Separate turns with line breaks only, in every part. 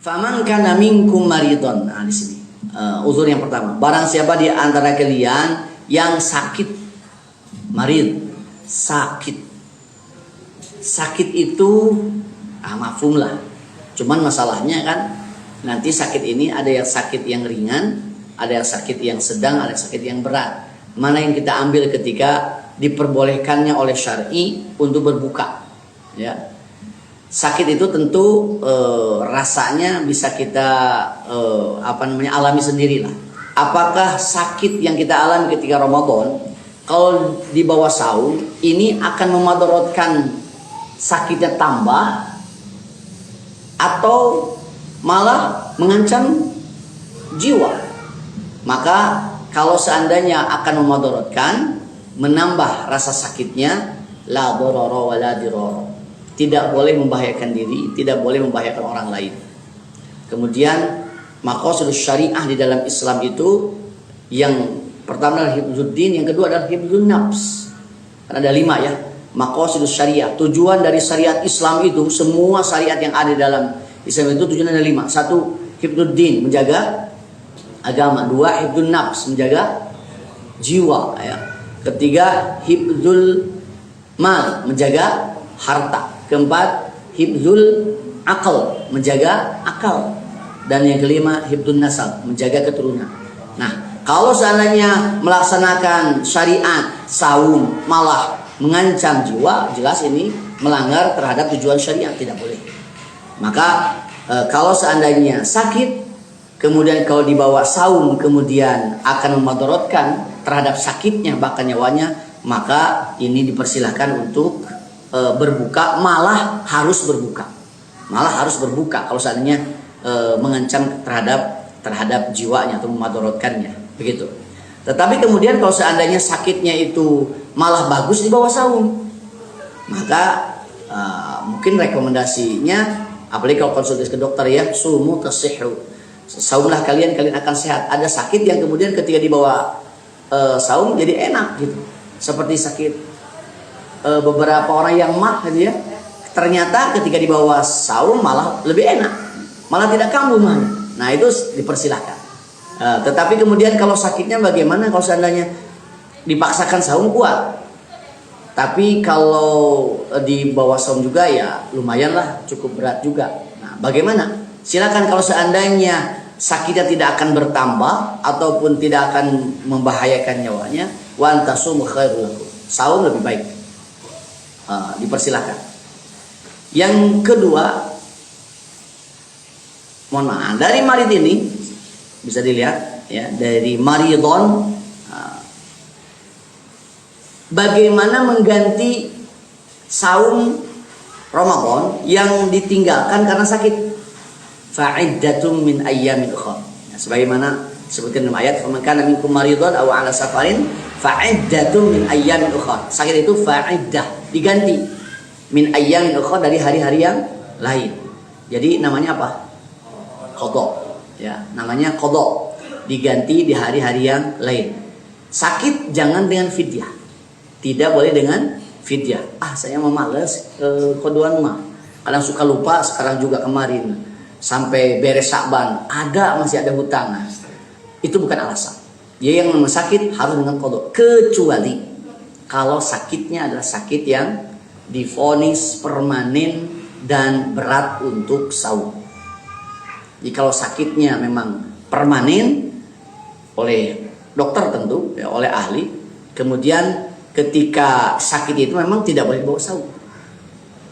Faman kana minkum maridon. Nah, di sini uzur yang pertama. Barang siapa di antara kalian yang sakit, marid, sakit. Sakit itu mafhum lah. Cuman masalahnya kan nanti sakit ini ada yang sakit yang ringan, ada yang sakit yang sedang, ada yang sakit yang berat. Mana yang kita ambil ketika diperbolehkannya oleh syar'i untuk berbuka? Ya. Sakit itu tentu rasanya bisa kita alami sendirilah. Apakah sakit yang kita alami ketika Ramadan kalau di bawah saum ini akan memudaratkan sakitnya tambah atau malah mengancam jiwa? Maka kalau seandainya akan memudaratkan, menambah rasa sakitnya, la darara wa la dirara. Tidak boleh membahayakan diri, tidak boleh membahayakan orang lain. Kemudian maqasidus syariah di dalam Islam itu yang pertama adalah hifdzuddin, yang kedua adalah hifdzun nafs. Kan ada 5 ya. Maqasidus syariah, tujuan dari syariat Islam itu, semua syariat yang ada dalam Islam itu tujuannya ada 5. 1, hifdzuddin, menjaga agama. 2, hifdzun nafs, menjaga jiwa ya. Ketiga, hifdzul mal, menjaga harta. Keempat, hifdzul akal, menjaga akal. Dan yang kelima, hifdzun nasab, menjaga keturunan. Nah, kalau seandainya melaksanakan syariat saum malah mengancam jiwa, jelas ini melanggar terhadap tujuan syariat, tidak boleh. Maka kalau seandainya sakit, kemudian kalau dibawa saum kemudian akan memudaratkan terhadap sakitnya bahkan nyawanya, maka ini dipersilahkan untuk berbuka, malah harus berbuka. Malah harus berbuka kalau seandainya mengancam terhadap jiwanya atau memudaratkannya, begitu. Tetapi kemudian kalau seandainya sakitnya itu malah bagus di bawah saum, maka mungkin rekomendasinya, apalagi kalau konsultasi ke dokter ya, sumu tasihhu, saumlah kalian akan sehat. Ada sakit yang kemudian ketika dibawa saum jadi enak gitu, seperti sakit beberapa orang yang mah gitu ya, ternyata ketika dibawa saum malah lebih enak, malah tidak kambuh mah. Nah itu dipersilahkan. Tetapi kemudian kalau sakitnya bagaimana kalau seandainya dipaksakan saum kuat, tapi kalau di bawah saum juga ya lumayan lah, cukup berat juga. Nah bagaimana? Silakan kalau seandainya sakitnya tidak akan bertambah ataupun tidak akan membahayakan nyawanya, wa antasumu khairul lakum, saum lebih baik. Dipersilahkan. Yang kedua, mohon maaf, dari marid ini bisa dilihat ya, dari maridon, bagaimana mengganti saum Ramadan yang ditinggalkan karena sakit. Fa'iddatum min ayyamin ukhra. Ya, sebagaimana disebutkan dalam ayat, "Faman kana minkum maridun aw 'ala safarin fa'iddatum min ayyamin ukhra." Sakit itu fa'iddah, diganti min ayyamin ukhra, dari hari-hari yang lain. Jadi namanya apa? Qadha. Ya, namanya qadha. Diganti di hari-hari yang lain. Sakit jangan dengan fidyah. Tidak boleh dengan fidyah. Saya mau males qadhaan mah. Kadang suka lupa, sekarang juga kemarin sampai beres Sya'ban masih ada hutang. Nah, itu bukan alasan. Dia yang sakit harus dengan qadha, kecuali kalau sakitnya adalah sakit yang divonis permanen dan berat untuk saum. Jadi kalau sakitnya memang permanen oleh dokter tentu ya, oleh ahli, kemudian ketika sakit itu memang tidak boleh dibawa saum,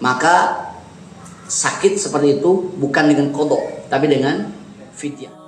maka sakit seperti itu bukan dengan qadha tapi dengan fidyah.